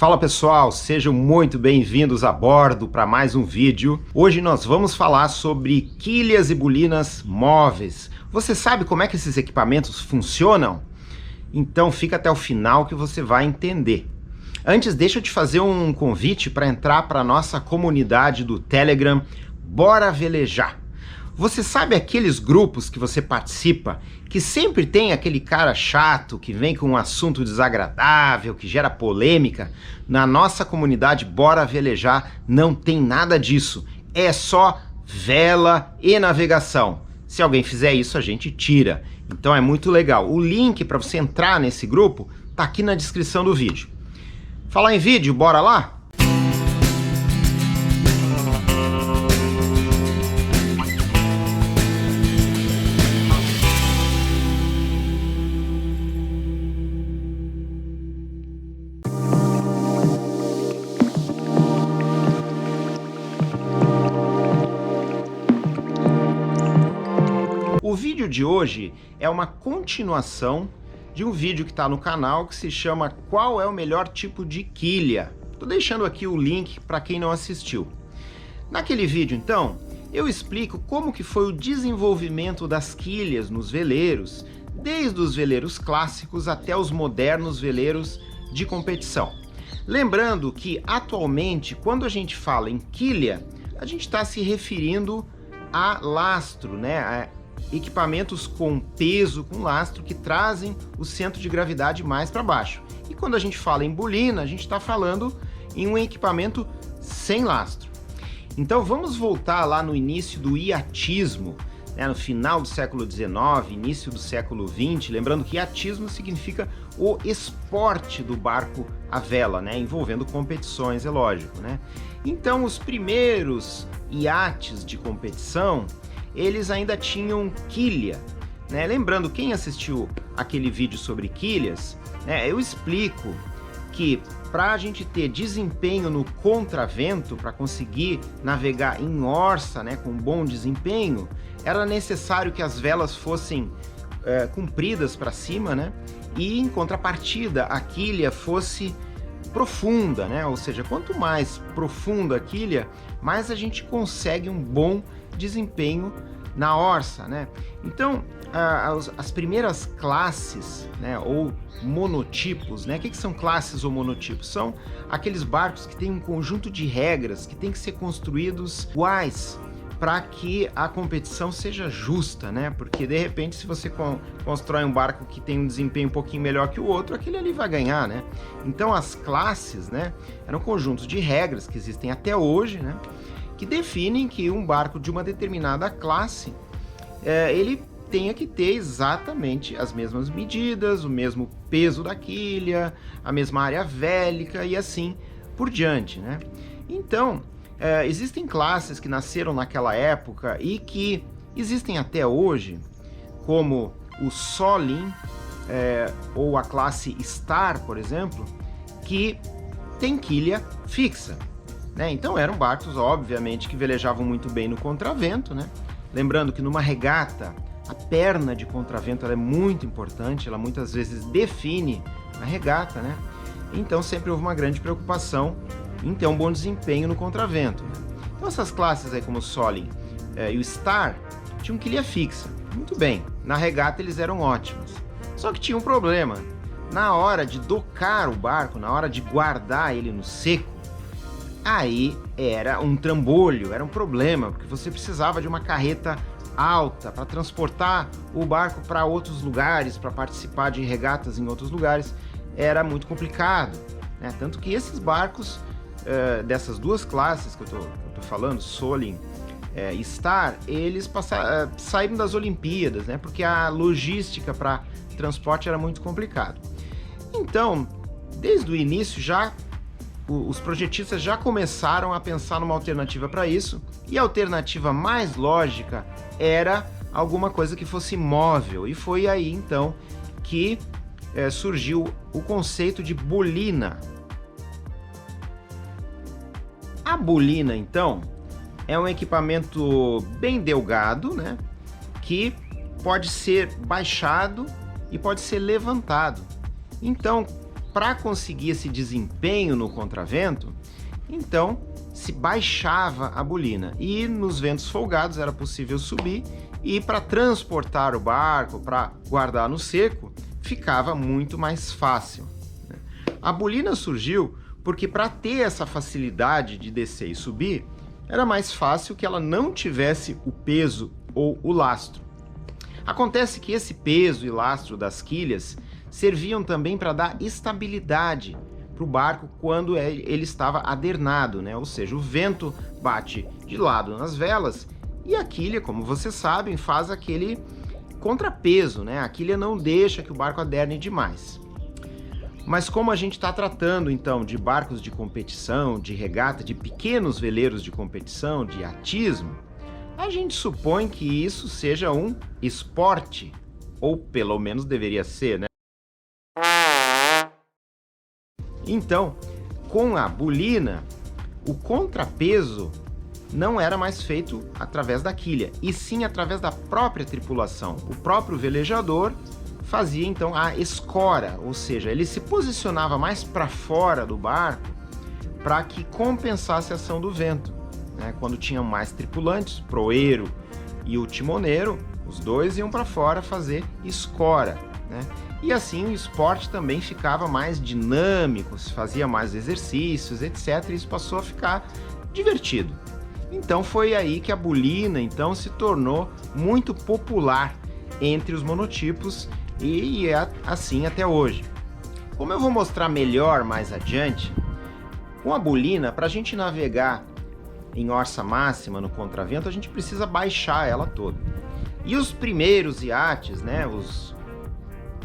Fala pessoal, sejam muito bem-vindos a bordo para mais um vídeo. Hoje nós vamos falar sobre quilhas e bolinas móveis. Você sabe como é que esses equipamentos funcionam? Então fica até o final que você vai entender. Antes, deixa eu te fazer um convite para entrar para a nossa comunidade do Telegram Bora Velejar. Você sabe aqueles grupos que você participa, que sempre tem aquele cara chato que vem com um assunto desagradável, que gera polêmica? Na nossa comunidade Bora Velejar não tem nada disso. É só vela e navegação. Se alguém fizer isso, a gente tira. Então é muito legal. O link para você entrar nesse grupo tá aqui na descrição do vídeo. Falar em vídeo, bora lá? O vídeo de hoje é uma continuação de um vídeo que está no canal que se chama Qual é o melhor tipo de quilha? Estou deixando aqui o link para quem não assistiu. Naquele vídeo, então, eu explico como que foi o desenvolvimento das quilhas nos veleiros, desde os veleiros clássicos até os modernos veleiros de competição. Lembrando que, atualmente, quando a gente fala em quilha, a gente está se referindo a lastro, né? Equipamentos com peso, com lastro, que trazem o centro de gravidade mais para baixo. E quando a gente fala em bolina, a gente está falando em um equipamento sem lastro. Então vamos voltar lá no início do iatismo, né, no final do século XIX, início do século XX, lembrando que iatismo significa o esporte do barco à vela, né, envolvendo competições, é lógico, né? Então os primeiros iates de competição, eles ainda tinham quilha, né? Lembrando, quem assistiu aquele vídeo sobre quilhas, né, eu explico que para a gente ter desempenho no contravento, para conseguir navegar em orça, né, com bom desempenho, era necessário que as velas fossem compridas para cima, né, e em contrapartida a quilha fosse profunda, né? Ou seja, quanto mais profunda a quilha, mais a gente consegue um bom desempenho na orça, né? Então, as primeiras classes, né, ou monotipos, né? O que são classes ou monotipos? São aqueles barcos que têm um conjunto de regras que tem que ser construídos iguais para que a competição seja justa, né? Porque de repente, se você constrói um barco que tem um desempenho um pouquinho melhor que o outro, aquele ali vai ganhar, né? Então as classes, né, eram conjuntos de regras que existem até hoje, né, que definem que um barco de uma determinada classe, ele tenha que ter exatamente as mesmas medidas, o mesmo peso da quilha, a mesma área vélica e assim por diante, né? Então, existem classes que nasceram naquela época e que existem até hoje, como o Solin, ou a classe Star, por exemplo, que tem quilha fixa, né? Então eram barcos, obviamente, que velejavam muito bem no contravento, né? Lembrando que numa regata, a perna de contravento ela é muito importante, ela muitas vezes define a regata, né? Então sempre houve uma grande preocupação em ter um bom desempenho no contravento, né? Então essas classes aí como o Solin e o Star tinham quilha fixa, muito bem, na regata eles eram ótimos, só que tinha um problema: na hora de docar o barco, na hora de guardar ele no seco, aí era um trambolho, era um problema, porque você precisava de uma carreta alta para transportar o barco para outros lugares, para participar de regatas em outros lugares, era muito complicado, né? Tanto que esses barcos dessas duas classes que eu tô falando, Solin e Star, eles saíram das Olimpíadas, né? Porque a logística para transporte era muito complicado. Então, desde o início os projetistas já começaram a pensar numa alternativa para isso, e a alternativa mais lógica era alguma coisa que fosse móvel, e foi aí então que surgiu o conceito de bolina. A bolina, então, é um equipamento bem delgado, né, que pode ser baixado e pode ser levantado. Então, para conseguir esse desempenho no contravento, então se baixava a bolina e nos ventos folgados era possível subir, e para transportar o barco, para guardar no seco, ficava muito mais fácil. A bolina surgiu porque, para ter essa facilidade de descer e subir, era mais fácil que ela não tivesse o peso ou o lastro. Acontece que esse peso e lastro das quilhas serviam também para dar estabilidade para o barco quando ele estava adernado, né? Ou seja, o vento bate de lado nas velas e a quilha, como vocês sabem, faz aquele contrapeso, né? A quilha não deixa que o barco aderne demais. Mas como a gente está tratando então de barcos de competição, de regata, de pequenos veleiros de competição, de yatismo, a gente supõe que isso seja um esporte, ou pelo menos deveria ser, né? Então, com a bolina, o contrapeso não era mais feito através da quilha, e sim através da própria tripulação. O próprio velejador fazia então a escora, ou seja, ele se posicionava mais para fora do barco para que compensasse a ação do vento, né? Quando tinham mais tripulantes, o proeiro e o timoneiro, os dois iam para fora fazer escora, né? E assim o esporte também ficava mais dinâmico, se fazia mais exercícios, etc. E isso passou a ficar divertido. Então foi aí que a bolina então se tornou muito popular entre os monotipos e é assim até hoje. Como eu vou mostrar melhor mais adiante, com a bolina, para a gente navegar em orça máxima no contravento, a gente precisa baixar ela toda. E os primeiros iates, né, os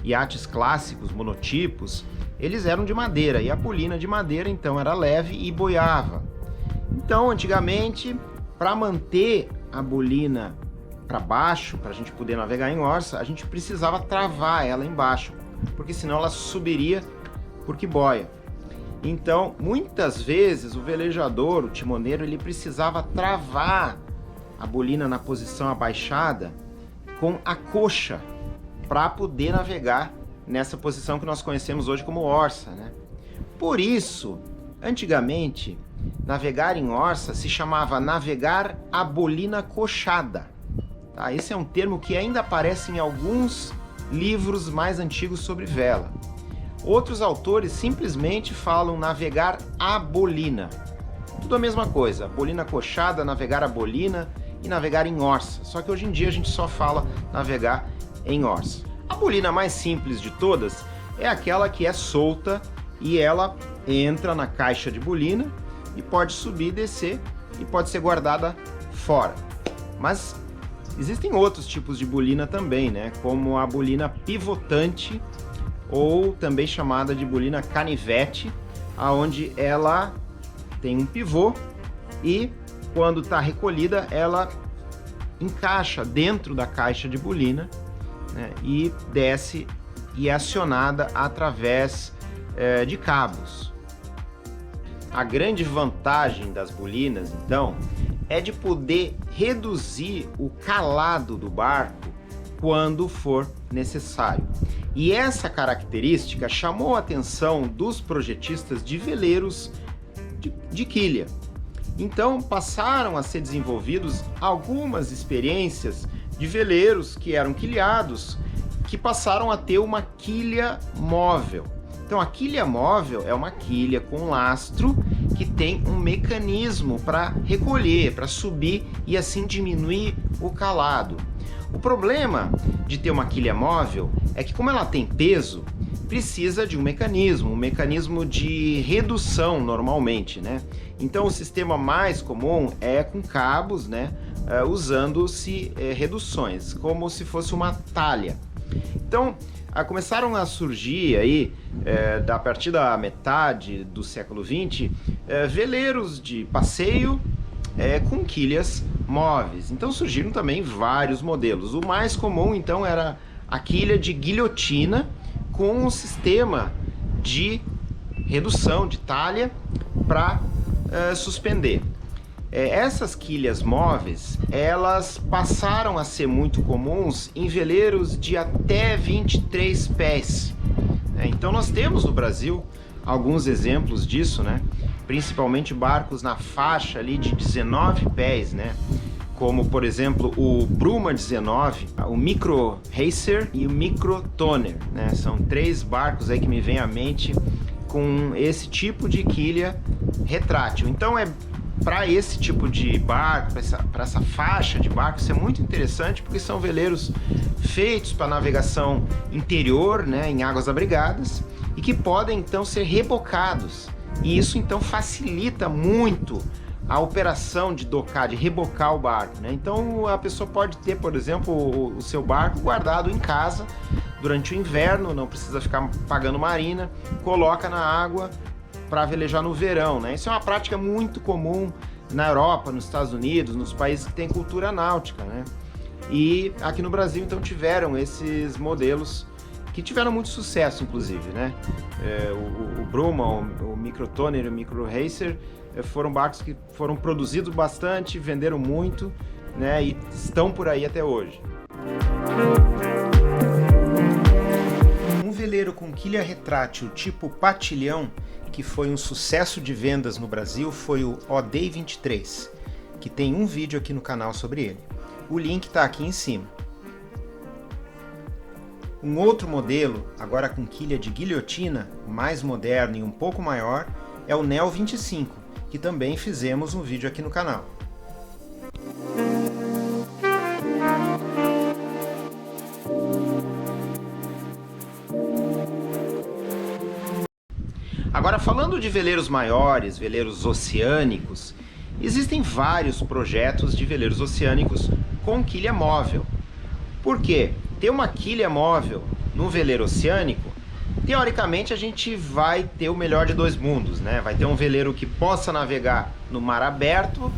iates clássicos, monotipos, eles eram de madeira, e a bolina de madeira então era leve e boiava. Então, antigamente, para manter a bolina para baixo, para a gente poder navegar em orça, a gente precisava travar ela embaixo, porque senão ela subiria porque boia. Então, muitas vezes o velejador, o timoneiro, ele precisava travar a bolina na posição abaixada com a coxa para poder navegar nessa posição que nós conhecemos hoje como orça, né? Por isso, antigamente, navegar em orça se chamava navegar a bolina coxada. Tá? Esse é um termo que ainda aparece em alguns livros mais antigos sobre vela. Outros autores simplesmente falam navegar a bolina. Tudo a mesma coisa, bolina coxada, navegar a bolina e navegar em orça. Só que hoje em dia a gente só fala navegar em orça. A bolina mais simples de todas é aquela que é solta e ela entra na caixa de bolina e pode subir e descer e pode ser guardada fora. Mas existem outros tipos de bolina também, né? Como a bolina pivotante, ou também chamada de bolina canivete, aonde ela tem um pivô e quando está recolhida ela encaixa dentro da caixa de bolina, né, e desce e é acionada através de cabos. A grande vantagem das bolinas, então, é de poder reduzir o calado do barco quando for necessário. E essa característica chamou a atenção dos projetistas de veleiros de quilha. Então passaram a ser desenvolvidos algumas experiências de veleiros que eram quilhados, que passaram a ter uma quilha móvel. Então a quilha móvel é uma quilha com lastro que tem um mecanismo para recolher, para subir e assim diminuir o calado. O problema de ter uma quilha móvel é que, como ela tem peso, precisa de um mecanismo de redução normalmente, né? Então o sistema mais comum é com cabos, né? Usando-se reduções, como se fosse uma talha. Então começaram a surgir aí, a partir da metade do século XX, veleiros de passeio com quilhas móveis. Então surgiram também vários modelos. O mais comum então era a quilha de guilhotina com um sistema de redução de talha para suspender. Essas quilhas móveis, elas passaram a ser muito comuns em veleiros de até 23 pés. Então nós temos no Brasil alguns exemplos disso, né? Principalmente barcos na faixa ali de 19 pés, né? Como, por exemplo, o Bruma 19, o Micro Racer e o Micro Toner, né? São 3 barcos aí que me vem à mente com esse tipo de quilha retrátil. Então para esse tipo de barco, para essa faixa de barco, isso é muito interessante porque são veleiros feitos para navegação interior, né, em águas abrigadas, e que podem então ser rebocados. E isso então facilita muito a operação de docar, de rebocar o barco, né? Então a pessoa pode ter, por exemplo, o seu barco guardado em casa durante o inverno, não precisa ficar pagando marina, coloca na água para velejar no verão, né? Isso é uma prática muito comum na Europa, nos Estados Unidos, nos países que têm cultura náutica, né? E aqui no Brasil então tiveram esses modelos que tiveram muito sucesso, inclusive, né? O Bruma, o Micro Toner e o Micro Racer foram barcos que foram produzidos bastante, venderam muito, né? E estão por aí até hoje. Um veleiro com quilha retrátil tipo patilhão, que foi um sucesso de vendas no Brasil, foi o ODEI 23, que tem um vídeo aqui no canal sobre ele. O link está aqui em cima. Um outro modelo, agora com quilha de guilhotina, mais moderno e um pouco maior, é o NEO 25, que também fizemos um vídeo aqui no canal. Agora, falando de veleiros maiores, veleiros oceânicos, existem vários projetos de veleiros oceânicos com quilha móvel. Por quê? Ter uma quilha móvel no veleiro oceânico, teoricamente a gente vai ter o melhor de dois mundos, né? Vai ter um veleiro que possa navegar no mar aberto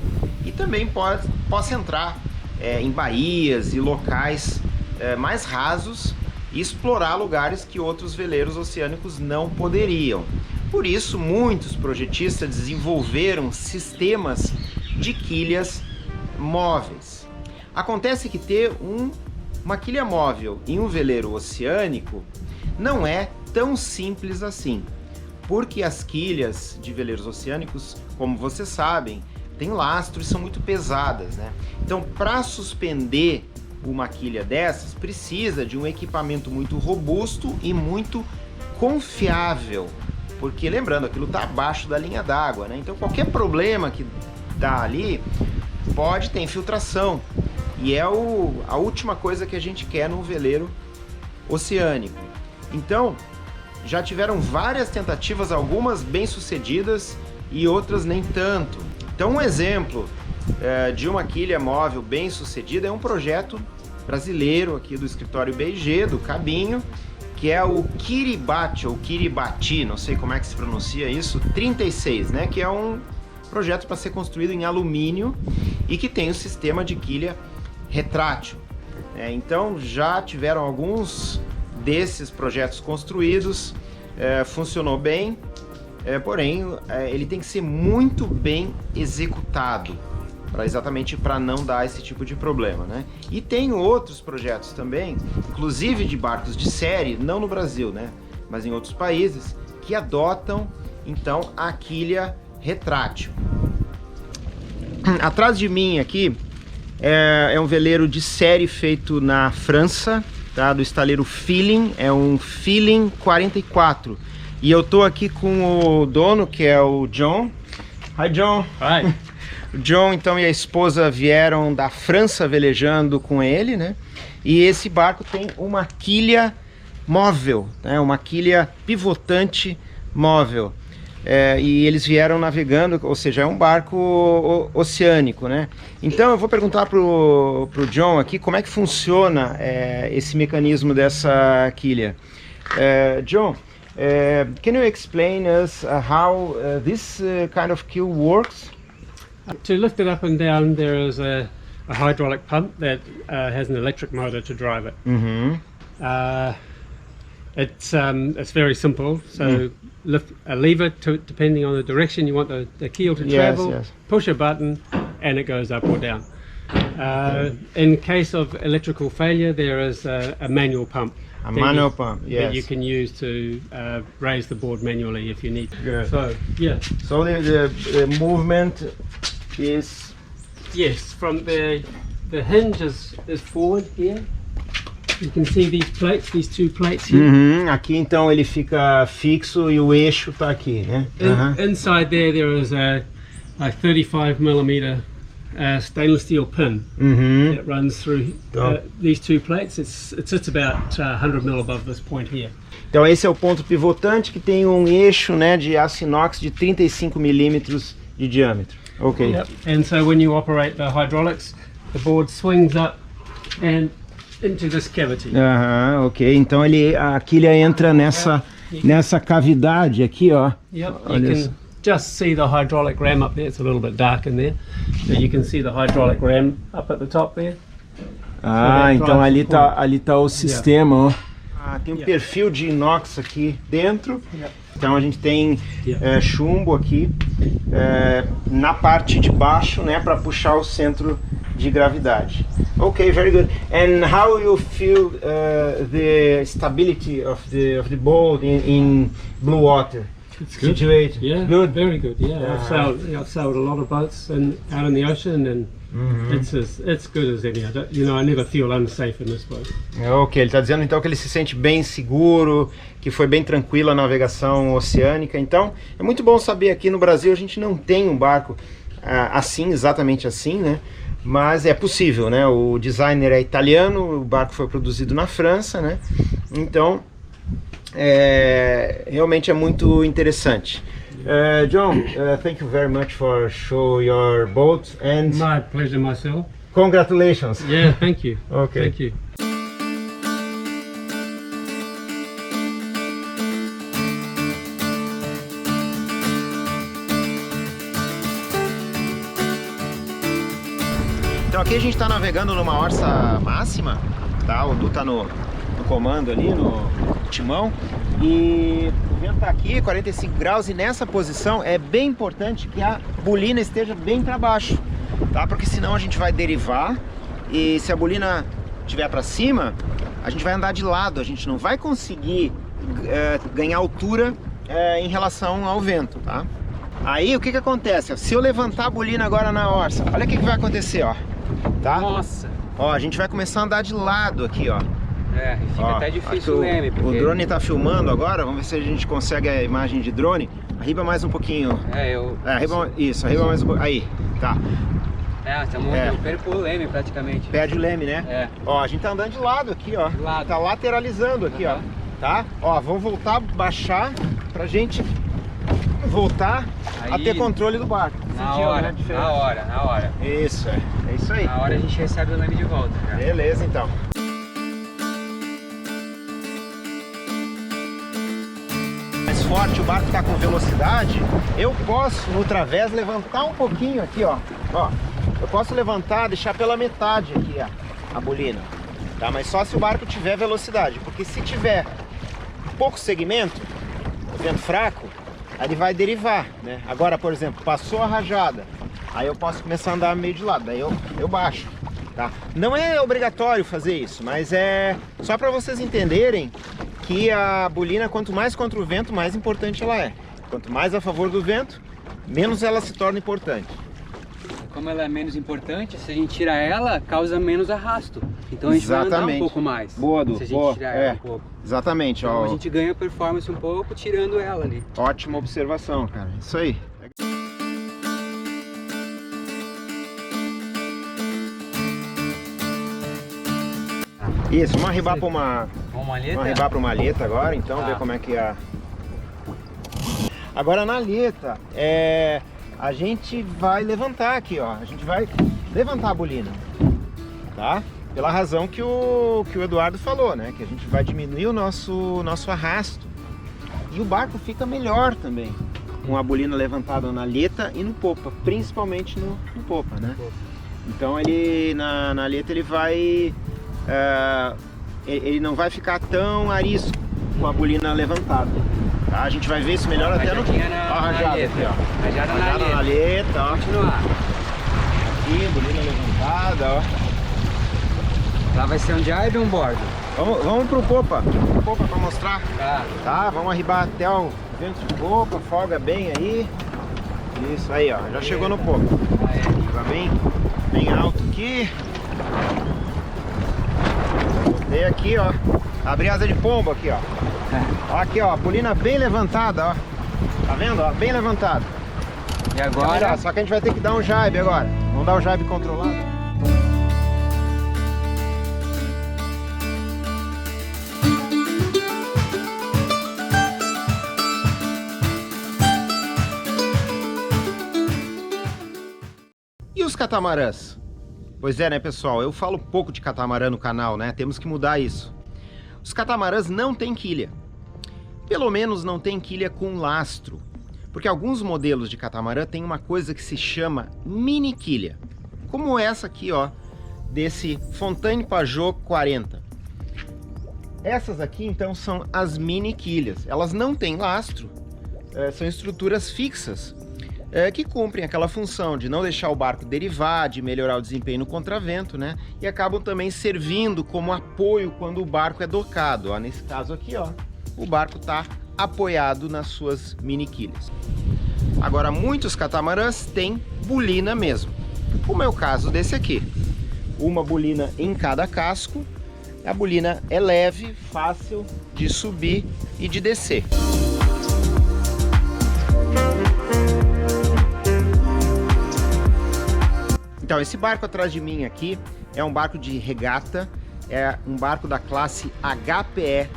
e também possa entrar em baías e locais mais rasos e explorar lugares que outros veleiros oceânicos não poderiam. Por isso, muitos projetistas desenvolveram sistemas de quilhas móveis. Acontece que ter uma quilha móvel em um veleiro oceânico não é tão simples assim, porque as quilhas de veleiros oceânicos, como vocês sabem, têm lastro e são muito pesadas, né? Então, para suspender uma quilha dessas, precisa de um equipamento muito robusto e muito confiável, porque lembrando, aquilo está abaixo da linha d'água, né? Então qualquer problema que dá ali pode ter infiltração, e é a última coisa que a gente quer num veleiro oceânico. Então já tiveram várias tentativas, algumas bem sucedidas e outras nem tanto. Então um exemplo de uma quilha móvel bem sucedida é um projeto brasileiro aqui do escritório BG, do Cabinho, que é o Kiribati, ou Kiribati, não sei como é que se pronuncia isso, 36, né? Que é um projeto para ser construído em alumínio e que tem um sistema de quilha retrátil. Então já tiveram alguns desses projetos construídos, funcionou bem, porém ele tem que ser muito bem executado, exatamente para não dar esse tipo de problema, né? E tem outros projetos também, inclusive de barcos de série, não no Brasil, né? Mas em outros países, que adotam então a quilha retrátil. Atrás de mim aqui é um veleiro de série feito na França, tá? Do estaleiro Feeling, é um Feeling 44. E eu tô aqui com o dono, que é o John. Hi, John. Hi. O John, então, e a esposa vieram da França velejando com ele, né? E esse barco tem uma quilha móvel, né? Uma quilha pivotante móvel. E eles vieram navegando, ou seja, é um barco oceânico, né? Então eu vou perguntar pro John aqui como é que funciona esse mecanismo dessa quilha. John, can you explain us how this kind of keel works? To lift it up and down, there is a hydraulic pump that has an electric motor to drive it. Mm-hmm. It's very simple. So lift a lever depending on the direction you want the keel to travel. Yes. Push a button, and it goes up or down. In case of electrical failure, there is a manual pump. A Then manual you- pump, that yes. you can use to raise the board manually if you need. Good. So yeah, So the movement is... yes, from the hinge is forward here. You can see these plates, these two plates here. Uhum, aqui então ele fica fixo e o eixo tá aqui, né? Aham. Inside there is a 35mm stainless steel pin Uhum. that runs through these two plates. It sits about 100mm above this point here. Então esse é o ponto pivotante que tem um eixo, né, de aço inox de 35 milímetros de diâmetro. Ok. Yep. And so when you operate the hydraulics, the board swings up and into this cavity. Aham, ok. Então a quilha entra nessa cavidade aqui, ó. Yep. Olha You só. can just see the hydraulic ram up there. It's a little bit dark in there. So you can see the hydraulic ram up at the top there. Ah, então drive ali tá o sistema, ó. Ah, tem um Yeah. perfil de inox aqui dentro. Yep. Então a gente tem Yeah. chumbo aqui na parte de baixo, né, para puxar o centro de gravidade. Okay, very good. And how you feel the stability of the boat in blue water It's good. situation? Yeah, Good. very good. Yeah, I've sailed a lot of boats out in the ocean, and it's good as any. I never feel unsafe in this boat. Ok, ele está dizendo então que ele se sente bem seguro, que foi bem tranquila a navegação oceânica. Então é muito bom saber, aqui no Brasil a gente não tem um barco assim, exatamente assim, né? Mas é possível, né? O designer é italiano, o barco foi produzido na França, né? Então realmente é muito interessante. John, thank you very much for show your boat and My pleasure myself. congratulations. Yeah, thank you. Okay. Thank you. Então aqui a gente está navegando numa orça máxima, tá? O Du tá no comando ali, no timão, e o vento tá aqui, 45 graus, e nessa posição é bem importante que a bolina esteja bem para baixo, tá? Porque senão a gente vai derivar, e se a bolina estiver para cima, a gente vai andar de lado, a gente não vai conseguir ganhar altura em relação ao vento, tá? Aí o que acontece? Se eu levantar a bolina agora na orça, olha o que vai acontecer, ó. Tá? Nossa! Ó, a gente vai começar a andar de lado aqui, ó. É, e fica Ó, até aqui difícil o leme, o porque... drone tá filmando agora, vamos ver se a gente consegue a imagem de drone. Arriba mais um pouquinho. Isso, arriba mais um pouquinho. Aí, tá. Eu perco o leme praticamente. Perde o leme, né? É. Ó, a gente tá andando de lado aqui, ó. De lado. Tá lateralizando aqui, ó. Tá? Ó, vamos voltar, baixar pra gente voltar a Aí, ter controle do barco. Na Sentiu, hora, né, a diferença? na hora. Isso, é isso aí. Na hora a gente recebe o leme de volta, cara. Beleza, então. Mais forte, o barco está com velocidade, eu posso no través levantar um pouquinho aqui, ó. Ó, eu posso levantar, deixar pela metade aqui a bolina, tá? Mas só se o barco tiver velocidade, porque se tiver pouco segmento, vento fraco, aí ele vai derivar, né? Agora, por exemplo, passou a rajada, aí eu posso começar a andar meio de lado, daí eu baixo, tá? Não é obrigatório fazer isso, mas é só para vocês entenderem que a bolina, quanto mais contra o vento, mais importante ela é. Quanto mais a favor do vento, menos ela se torna importante. Como ela é menos importante, se a gente tirar ela, causa menos arrasto. Então a gente vai andar um pouco mais. Boa, Du. Se a gente tirar ela um pouco. Exatamente, Então ó. a gente ganha performance um pouco tirando ela ali. Ótima observação, cara. Isso aí. Isso, vamos arribar para uma malheta? Vamos arribar para uma aleta agora, então, Tá. ver como é que é. Agora na aleta, a gente vai levantar aqui, ó. A gente vai levantar a bolina, tá? Pela razão que o Eduardo falou, né? Que a gente vai diminuir o nosso arrasto. E o barco fica melhor também, com a bolina levantada na aleta e no popa, principalmente no popa, né? Então ele, na aleta, ele vai... ele não vai ficar tão arisco com a bolina levantada, tá? A gente vai ver isso melhor até no... Ó, a rajada aleta, aqui, ó. Rajada Na aleta, ó. Continuar. Aqui, bolina levantada, ó. Lá vai ser um jibe e um bordo. Vamos pro popa. Popa pra mostrar. Tá, vamos arribar até o vento de popa, folga bem aí. Isso aí, ó. Já chegou no popa. Tá bem alto aqui. Botei aqui, ó. Abri asa de pombo aqui, ó. Ó, aqui, ó. A polina bem levantada, ó. Tá vendo, ó? Bem levantada. E agora? Só que a gente vai ter que dar um jibe agora. Vamos dar o jibe controlado. E os catamarãs? Pois é, né, pessoal? Eu falo pouco de catamarã no canal, né? Temos que mudar isso. Os catamarãs não têm quilha. Pelo menos não tem quilha com lastro. Porque alguns modelos de catamarã têm uma coisa que se chama mini quilha. Como essa aqui, ó, desse Fontane Pajot 40. Essas aqui, então, são as mini quilhas. Elas não têm lastro, são estruturas fixas. Que cumprem aquela função de não deixar o barco derivar, de melhorar o desempenho no contravento, né? E acabam também servindo como apoio quando o barco é docado. Ó, nesse caso aqui, ó, o barco está apoiado nas suas mini quilhas. Agora, muitos catamarãs têm bolina mesmo, como é o caso desse aqui. Uma bolina em cada casco. A bolina é leve, fácil de subir e de descer. Então, esse barco atrás de mim aqui é um barco de regata, é um barco da classe HPE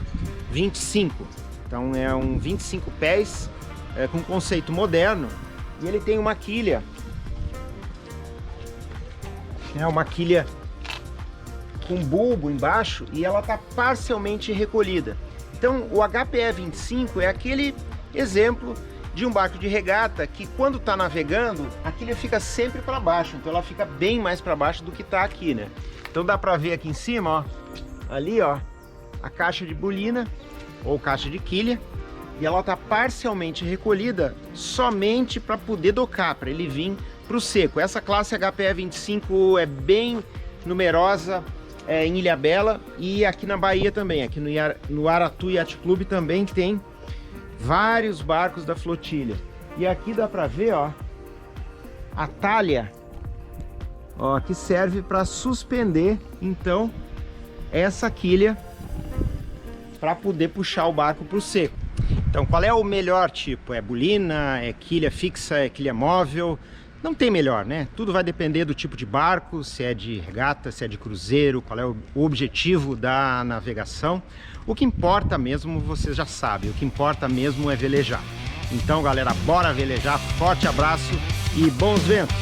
25. Então é um 25 pés com conceito moderno e ele tem uma quilha. É uma quilha com bulbo embaixo e ela está parcialmente recolhida. Então o HPE 25 é aquele exemplo de um barco de regata que quando está navegando, a quilha fica sempre para baixo, então ela fica bem mais para baixo do que está aqui, né? Então dá para ver aqui em cima, ó, ali, ó, a caixa de bolina ou caixa de quilha, e ela está parcialmente recolhida somente para poder docar, para ele vir para o seco. Essa classe HPE 25 é bem numerosa em Ilhabela e aqui na Bahia também, aqui no Aratu Yacht Club também tem vários barcos da flotilha. E aqui dá para ver, ó, a talha, ó, que serve para suspender então essa quilha para poder puxar o barco para o seco. Então, qual é o melhor tipo? É bolina, é quilha fixa, é quilha móvel? Não tem melhor, né? Tudo vai depender do tipo de barco, se é de regata, se é de cruzeiro, qual é o objetivo da navegação. O que importa mesmo, vocês já sabem, o que importa mesmo é velejar. Então, galera, bora velejar. Forte abraço e bons ventos!